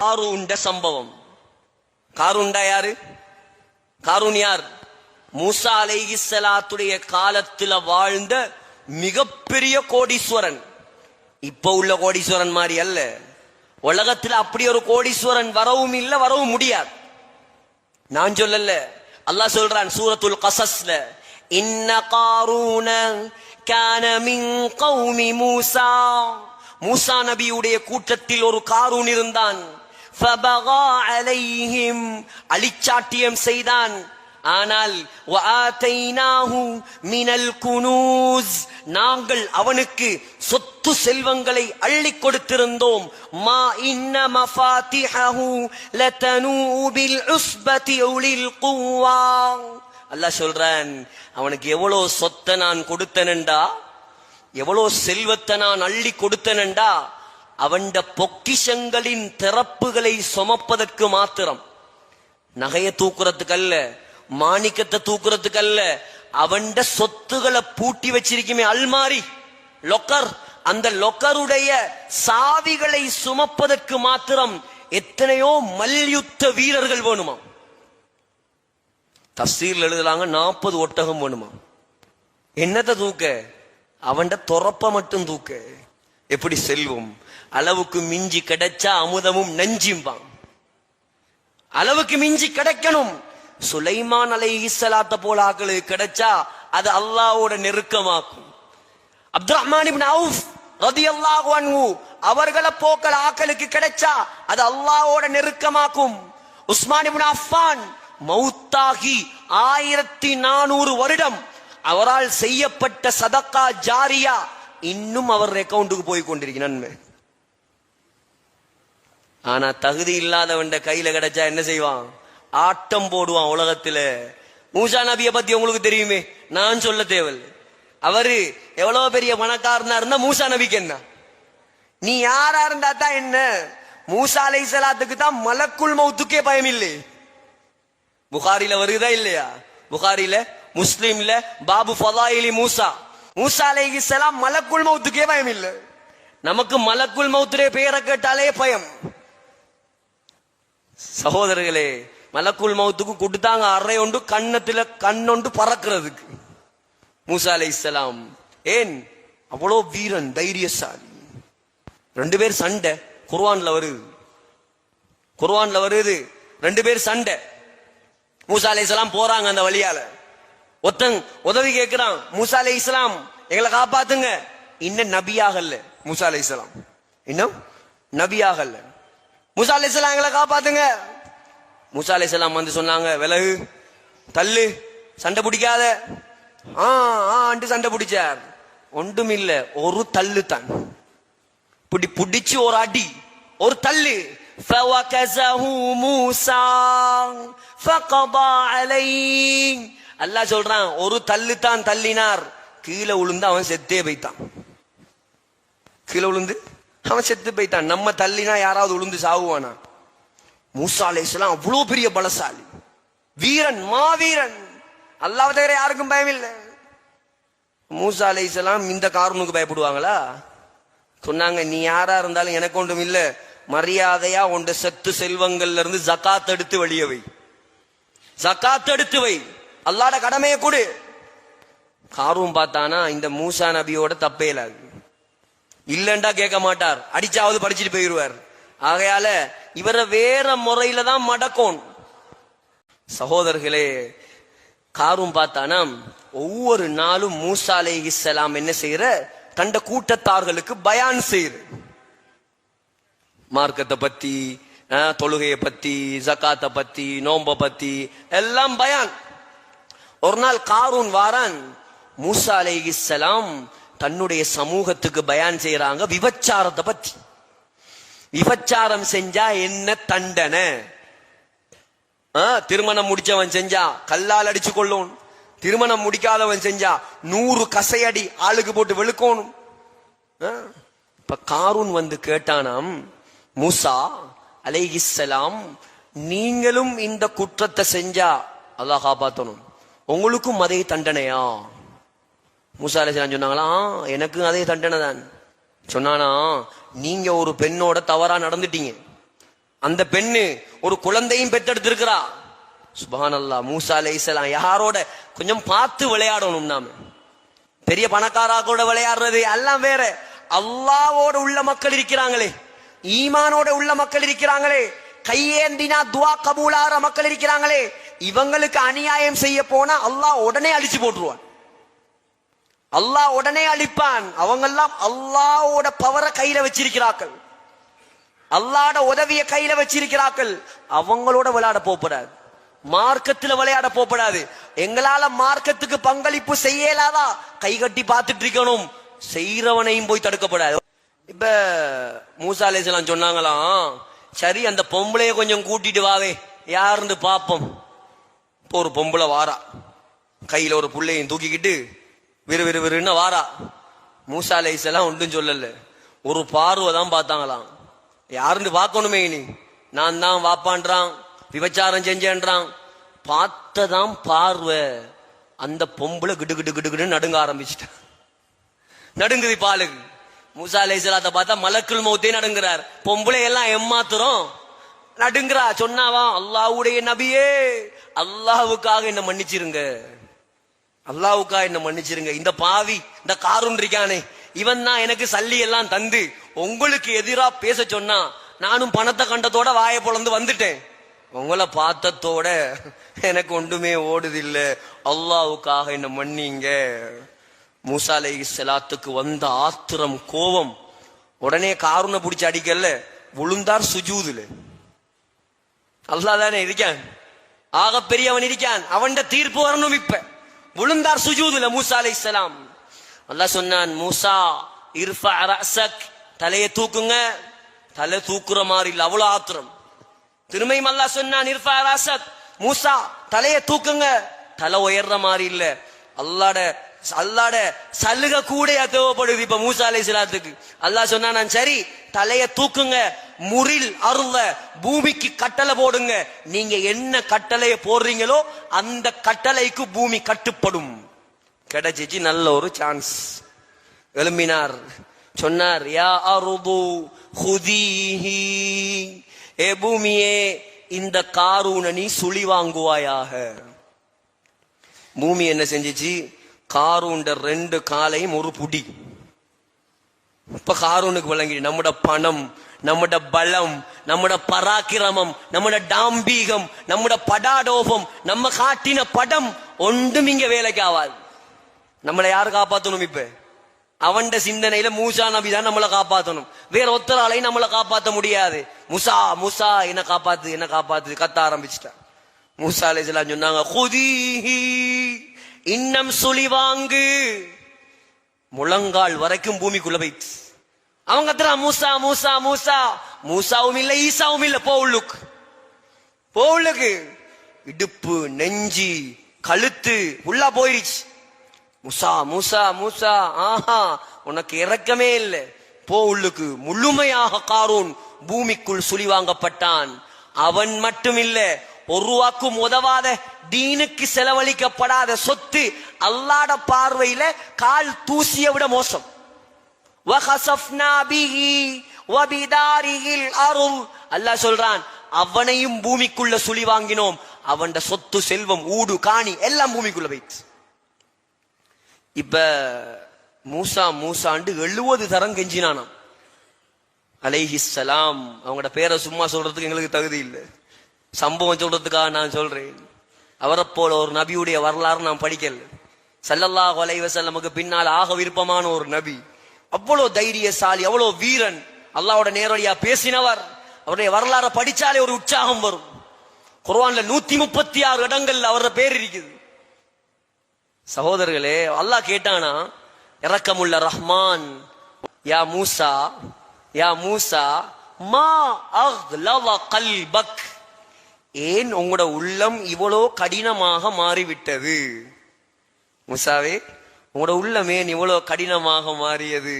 காரூண்ட சம்பவம். காரூண்டா யாரு? காரூன் யார்? மூசா அலைஹிஸ்ஸலாத்துடைய காலத்துல வாழ்ந்த மிகப்பெரிய கோடீஸ்வரன். இப்ப உள்ள கோடீஸ்வரன் மாதிரி அல்ல. உலகத்துல அப்படி ஒரு கோடீஸ்வரன் வரவும் இல்ல, வரவும் முடியாது. நான் சொல்லல, அல்லாஹ் சொல்றான் சூரத்துல் கஸஸ்ல, இன்ன காரூன கான மின் கௌமி மூசா. மூசா நபியுடைய கூட்டத்தில் ஒரு காரூன் இருந்தான். ஃபபகா அலைஹிம், அலிச்சாட்டியம் செய்தான். ஆனால் வஆதைனாஹு மினல் குனூஸ், நாங்கள் அவனுக்கு சொத்து செல்வங்களை அள்ளி கொடுத்திருந்தோம். மா இன்ன மஃபாத்திஹு லதனூ பில் உஸ்பதி உலில் குவா. அல்லாஹ் சொல்றான், அவனுக்கு எவ்வளவு சொத்தை நான் கொடுத்தனண்டா, எவ்வளவு செல்வத்தை நான் அள்ளி கொடுத்தனண்டா, அவண்ட பொக்கிஷங்களின் திறப்புகளை சுமப்பதற்கு மாத்திரம், நகைய தூக்குறதுக்கு அல்ல, மாணிக்கத்தை தூக்குறதுக்கு அல்ல, அவண்ட சொத்துக்களை பூட்டி வச்சிருக்குமே அல்மாரி, லொக்கர், அந்த லொக்கருடைய சாவிகளை சுமப்பதற்கு மாத்திரம் எத்தனையோ மல்யுத்த வீரர்கள் வேணுமா. தஃசீர்ல எழுதுறாங்க 40 ஒட்டகம் வேணுமா. என்னத்தை தூக்க? அவன்ட தொரப்ப மட்டும் தூக்க. எப்படி செல்வம் அளவுக்கு மிஞ்சி கிடைச்சா அமுதமும் நஞ்சிம்பான். அளவுக்கு மிஞ்சி கிடைக்கணும். சுலைமான் அலைஹிஸ்ஸலாத்த போல ஆக்களுக்கு கிடைச்சா அது அல்லாஹ்வோட நெருக்கமாக்கும். அப்துர்ரஹ்மான் இப்னு அவுஃப் ரலியல்லாஹு அன்ஹு அவர்களை போக்கல் ஆக்களுக்கு கிடைச்சா அது அல்லாஹ்வோட நெருக்கமாக்கும். உஸ்மான் இப்னு அஃபான் மௌத்தாகி 1400 வருடம் அவரால் செய்யப்பட்ட சதக்கா ஜாரியா இன்னும் அவர் அக்கவுண்டுக்கு போய் கொண்டிருக்க நன்மை. ஆனா தகுதி இல்லாதவன் கையில கிடைச்சா என்ன செய்வான்? ஆட்டம் போடுவான் உலகத்துல. மூசா நபிய பத்தி உங்களுக்கு தெரியுமே, நான் சொல்ல தேவல். அவரு எவ்வளவு பெரிய பணக்காரனா இருந்தா மூசா நபிக்கு என்ன? நீ யாரா இருந்தா தான் என்ன? மூசா அலைஹிஸ்ஸலாத்துக்கு தான் மலக்குல் மௌத்துக்கே பயம் இல்லை. புகாரில வருதா இல்லையா? புகாரில, முஸ்லிம்ல பாபு ஃபதாயிலி மூசா, மூசா அலைஹிஸ்ஸலாம் மலக்குல் மௌத்துக்கே பயம் இல்லை. நமக்கு மலக்குல் மௌத்துடைய பெயரை கேட்டாலே பயம். சகோதரர்களே, மலக்குல் மௌத்துக்கு கொடுத்தாங்க அறை ஒன்று, கண்ணத்துல கண்ணொண்டு பறக்கிறதுக்கு. மூசா அலைஹிஸ்ஸலாம் ஏன் அவ்வளோ வீரன், தைரியசாலி. 2 பேர் சண்டை குர்ஆன்ல வருது, குர்ஆன்ல வருது. 2 பேர் சண்டை. மூசா அலைஹிஸ்ஸலாம் போறாங்க அந்த வழியால. ஒருத்தன் உதவி கேட்கிறான், மூசா அலைஹிஸ்ஸலாம் எங்களை காப்பாத்துங்க. இன்னும் நபியாகல்ல மூசா அலைஹிஸ்ஸலாம், இன்னும் நபியாகல்ல. மூசா அலைஹிஸ்ஸலாம் எங்களை காப்பாத்துங்க. மூசா அலைஹிஸ்ஸலாம் வந்து சொன்னாங்க, விலகு, தள்ளு, சண்டை பிடிக்காத. சண்டை பிடிச்சார். ஒன்றும் இல்ல, ஒரு தள்ளு தான். பிடிச்சு ஒரு அடி, ஒரு தள்ளு. அல்லாஹ் சொல்றான், ஒரு தள்ளு தான் தள்ளினார். கீழே விழுந்து அவன் செத்தே போய்த்தான். கீழே விழுந்து அவன் செத்து போய்த்தான். நம்ம தள்ளினா யாராவது விழுந்து சாவுவானா? மூசா அலைஹிஸ்ஸலாம் அவ்வளவு பெரிய பலசாலி, வீரன், மாவீரன். அல்லாஹ் தவிர யாருக்கும் பயம் இல்லை. மூசா அலைஹிஸ்ஸலாம் இந்த காரூனுக்கு பயப்படுவாங்களா? சொன்னாங்க, நீ யாரா இருந்தாலும் எனக்கு ஒன்றும் இல்ல, மரியாதையா உண்ட சொத்து செல்வங்கள்ல இருந்து ஜகாத் எடுத்து வெளியே வை, ஜகாத் எடுத்து வை, அல்லாஹ்ட கடமையை கொடு. காரூன் பார்த்தானா இந்த மூசா நபியோட தப்பே இல்லாது, இல்லண்டா கேட்க மாட்டார், அடிச்சாவது படிச்சுட்டு போயிடுவார். ஆகையால இவரை வேற முறையில தான் மடக்கும். சகோதரர்களே, காரூன் பார்த்தானா ஒவ்வொரு நாளும் மூசா அலைஹிஸ்ஸலாம் என்ன செய்யற, கண்ட கூட்டத்தார்களுக்கு பயான் செய்யற. மார்க்கத்தை பத்தி, தொழுகையை பத்தி, ஜகாத்தை பத்தி, நோம்ப பத்தி எல்லாம் பயான். ஒரு நாள் காரூன் வாரான். மூசா அலைஹிஸ்ஸலாம் தன்னுடைய சமூகத்துக்கு பயான் செய்யறாங்க விபச்சாரத்தை பத்தி. விபச்சாரம் செஞ்சா என்ன தண்டனை? திருமணம் முடிச்சவன் செஞ்சா கல்லால் அடிச்சு கொள்ளணும், திருமணம் முடிக்காதவன் செஞ்சா 100 கசையடி ஆளுக்கு போட்டு வெளுக்கணும். இப்ப காரூன் வந்து கேட்டானாம், மூசா அலைஹிஸ்ஸலாம், நீங்களும் இந்த குற்றத்தை செஞ்சா அல்லாஹ் காப்பாத்தணும், உங்களுக்கும் அதே தண்டனையா? மூசா அலைஹிஸ்ஸலாம் சொன்னாங்களா, எனக்கு அதே தண்டனை தான். சொன்னானா, நீங்க ஒரு பெண்ணோட தவறா நடந்துட்டீங்க, அந்த பெண்ணு ஒரு குழந்தையும் பெற்றெடுத்திருக்கிறா. சுப்ஹானல்லாஹ். மூசா அலைஹிஸ்ஸலாம் யாரோட கொஞ்சம் பார்த்து விளையாடணும். நாம பெரிய பணக்காரா கூட விளையாடுறது எல்லாம் வேற, அல்லாஹ்வோட உள்ள மக்கள் இருக்கிறாங்களே, ஈமானோட உள்ள மக்கள் இருக்கிறாங்களே, கையேந்தினா துவா கபூலாற மக்கள் இருக்கிறாங்களே, இவங்களுக்கு அநியாயம் செய்ய போனா அல்லாஹ் உடனே அழிச்சு போட்டுருவான், அல்லாஹ் உடனே அழிப்பான். அவங்க எல்லாம் அல்லாஹ்வோட பவரை கையில வச்சிருக்கிறார்கள், அல்லாஹ்வோட உதவிய கையில வச்சிருக்கிறார்கள். அவங்களோட விளையாட போகப்படாது, மார்க்கத்துல விளையாட போகப்படாது. எங்களால மார்க்கத்துக்கு பங்களிப்பு செய்யலாதா, கை கட்டி பார்த்துட்டு இருக்கணும், செய்யறவனையும் போய் தடுக்கப்படாது. இப்ப மூசா அலைஹிஸ்ஸலாம் சொன்னாங்களாம், சரி அந்த பொம்பளைய கொஞ்சம் கூட்டிட்டு வாவே, யாருன்னு பாப்போம். இப்போ ஒரு பொம்பளை வாரா, கையில ஒரு புள்ளையும் தூக்கிக்கிட்டு விறுவிறுன்னு வாரா. மூசா அலைஹிஸ்ஸலாம் ஒன்றும் சொல்லல, ஒரு பார்வை தான் பார்த்தாங்களாம். யாருன்னு பார்க்கணுமே, இனி நான் தான் வாப்பான்றான், விபச்சாரம் செஞ்சேன்றான். பார்த்ததான் பார்வை, அந்த பொம்பளை கிடு கிடு கிடுன்னு நடுங்க ஆரம்பிச்சுட்டான். நடுங்குது பாலுக்கு. மூசா அலைஹிஸ்ஸலாத்தை பார்த்தா மலக்குல் மௌத்தே நடுங்குறார். பொம்பளை எல்லாம் ஏமாத்துறோம், நடுங்குறா. சொன்னாவா, அல்லாஹ்வுடைய நபியே, அல்லாஹ்வுக்காக என்ன மன்னிச்சிருங்க, அல்லாஹ்வுக்காக என்ன மன்னிச்சிருங்க. இந்த பாவி, இந்த காரூன் இருக்கானே, இவன் தான் எனக்கு சல்லி எல்லாம் தந்து உங்களுக்கு எதிரா பேச சொன்னா, நானும் பணத்தை கண்டத்தோட வாயை பொளந்து வந்துட்டேன், உங்களை பார்த்தத்தோட எனக்கு ஒன்றுமே ஓடுதில்ல, அல்லாஹ்வுக்காக என்ன மன்னிங்க. மூசா அலைஹிஸ்ஸலாத்துக்கு வந்த ஆத்திரம், கோபம், உடனே காரூனை பிடிச்சி அடிக்கல, விழுந்தார் சுஜூதுல. அல்லாஹ் தானே இருக்கான், ஆக பெரியவன் இருக்கான், அவன் தீர்ப்பு வரணும். இப்ப விழுந்தார் சுஜூதுல மூசா அலைஹிஸ்ஸலாம். அல்லாஹ் சொன்னான், மூசா இர்ஃபா ரஅஸக், தலையை தூக்குங்க. தலை தூக்குற மாதிரி இல்ல, அவ்வளவு ஆத்திரம். திருமையும் அல்லாஹ் சொன்னான், இர்ஃபா ரஅஸக், மூசா தலையை தூக்குங்க. தலை உயர்ற மாதிரி இல்ல, அல்லாட சலுகை கூட தேவைப்படுது இப்ப மூசா அலைஹிஸ்ஸலாத்துக்கு. அல்லாஹ் சொன்னான், சரி தலையை தூக்குங்க, முரில் அருள, பூமிக்கு கட்டளை போடுங்க, நீங்க என்ன கட்டளையை போடுறீங்களோ அந்த கட்டளைக்கு பூமி கட்டுப்படும். கிடைச்சிச்சு நல்ல ஒரு சான்ஸ். எழும்பினார், சொன்னார், யா அருது ஹுதீஹி, ஏ பூமியே, இந்த காரூனை நீ சுழி வாங்குவாயாக. பூமி என்ன செஞ்சிச்சு, காரூண்ட 2 காலையும் ஒரு புடி. இப்ப காரூனுக்கு விளங்கி, நம்மட பணம், நம்மட பலம், நம்மட பராக்கிரமம், நம்மட டாம்பீகம், நம்மட படாடோபம், நம்ம காட்டின படம் ஒன்றும் இங்க வேலைக்கு ஆவாது. நம்மளை யாரு காப்பாத்தணும்? இப்ப அவன் சிந்தனையில மூசா நபி தான் நம்மளை காப்பாத்தணும், வேற ஒத்தராலையும் நம்மளை காப்பாத்த முடியாது. மூசா மூசா என்ன காப்பாத்து, என்ன காப்பாத்து கத்த ஆரம்பிச்சுட்டா. மூசா அலைஹிஸ்ஸலாம் சொன்னாங்க, குதீஹி, இன்னம் சுழி வாங்கு. முழங்கால் வரைக்கும் பூமிக்குள்ள போயிட்டு அவங்க கத்துறா, மூசா மூசா மூசா. மூசாவும் இல்ல, ஈசாவும் இல்ல, போவுள்ளுக்கு போவுள்ளுக்கு இடுப்பு, நெஞ்சி, கழுத்து உள்ளா போயிருச்சு. மூசா மூசா மூசா, ஆஹா உனக்கு இறக்கமே இல்லை, போ உள்ளுக்கு. முழுமையாக காரூன் பூமிக்குள் சுழி வாங்கப்பட்டான். அவன் மட்டும் இல்ல, ஒரு ரூபாக்கும் உதவாத, தீனுக்கு செலவழிக்கப்படாத சொத்து அல்லாஹ்வுடைய பார்வையில கால் தூசியை விட மோசம். அல்லாஹ் சொல்றான், அவனையும் பூமிக்குள்ள சுழி வாங்கினோம், அவன் சொத்து செல்வம் ஊடு காணி எல்லாம் பூமிக்குள்ள போயிடுச்சு. இப்ப மூசா மூசாண்டு 70 தரம் கெஞ்சினானாம் அலைஹிஸ்ஸலாம். அவங்களோட பேரை சும்மா சொல்றதுக்கு எங்களுக்கு தகுதி இல்லை, சம்பவம் சொல்றதுக்காக நான் சொல்றேன். அவரை போல ஒரு நபியுடைய வரலாறு நான் படிக்கல. ஸல்லல்லாஹு அலைஹி வஸல்லமுக்கு பின்னால் ஆக விருப்பமான ஒரு நபி, அவ்வளவு தைரியசாலி, அவ்வளவு வீரன், அல்லாஹ்வோட நேரடியா பேசினவர். அவருடைய வரலாறை படிச்சாலே ஒரு உற்சாகம் வரும். குர்ஆன்ல 136 இடங்கள்ல அவரோட பேர் இருக்குது. சகோதரர்களே, அல்லாஹ் கேட்டானா, இரக்கமுள்ள ரஹ்மான், யா மூசா, யா மூசா, மா அக்லவ கல்பக், ஏன் உங்களோட உள்ளம் இவ்வளோ கடினமாக மாறிவிட்டது? மூசாவே, உங்களோட உள்ளம் ஏன் இவ்வளோ கடினமாக மாறியது?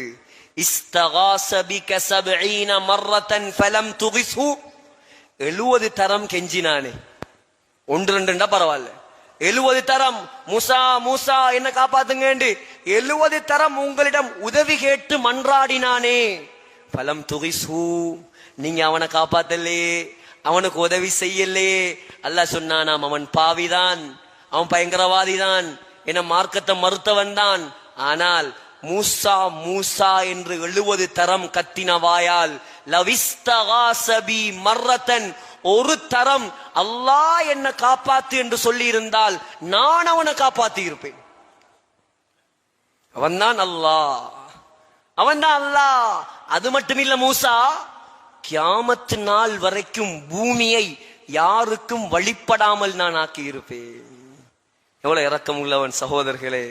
இஸ்தகாஸ பிக 70 மர்ரத்தன் ஃபலம் துகிஸ்ஹு. 70 தரம் கெஞ்சினானே, 1-2 பரவாயில்ல, 70 தரம் மூசா மூசா என்ன காப்பாத்துங்க 70 தரம் உங்களிடம் உதவி கேட்டு மன்றாடினானே. ஃபலம் துகிஸ்ஹு, நீங்க அவனை காப்பாத்தலே, அவனுக்கு உதவி செய்யலே. அல்லாஹ் சொன்னானாம், அவன் பாவிதான், அவன் பயங்கரவாதிதான், என மார்க்கத்தை மறுத்தவன் தான். ஆனால் மூசா மூசா என்று 70 தரம் கத்தின வாயால் லவிஸ்தகாஸ பி மர்ரத்தன், ஒரு தரம் அல்லாஹ் என்ன காப்பாத்து என்று சொல்லி இருந்தால் நான் அவனை காப்பாத்தி இருப்பேன். அவன்தான் அல்லாஹ், அவன்தான் அல்லாஹ். அது மட்டுமில்ல மூசா, கியாமத்து நாள் வரைக்கும் பூமியை யாருக்கும் வழிபடாமல் நான் ஆக்கி இருப்பேன். எவ்வளவு இரக்கம் உள்ளவன் சகோதரர்களே.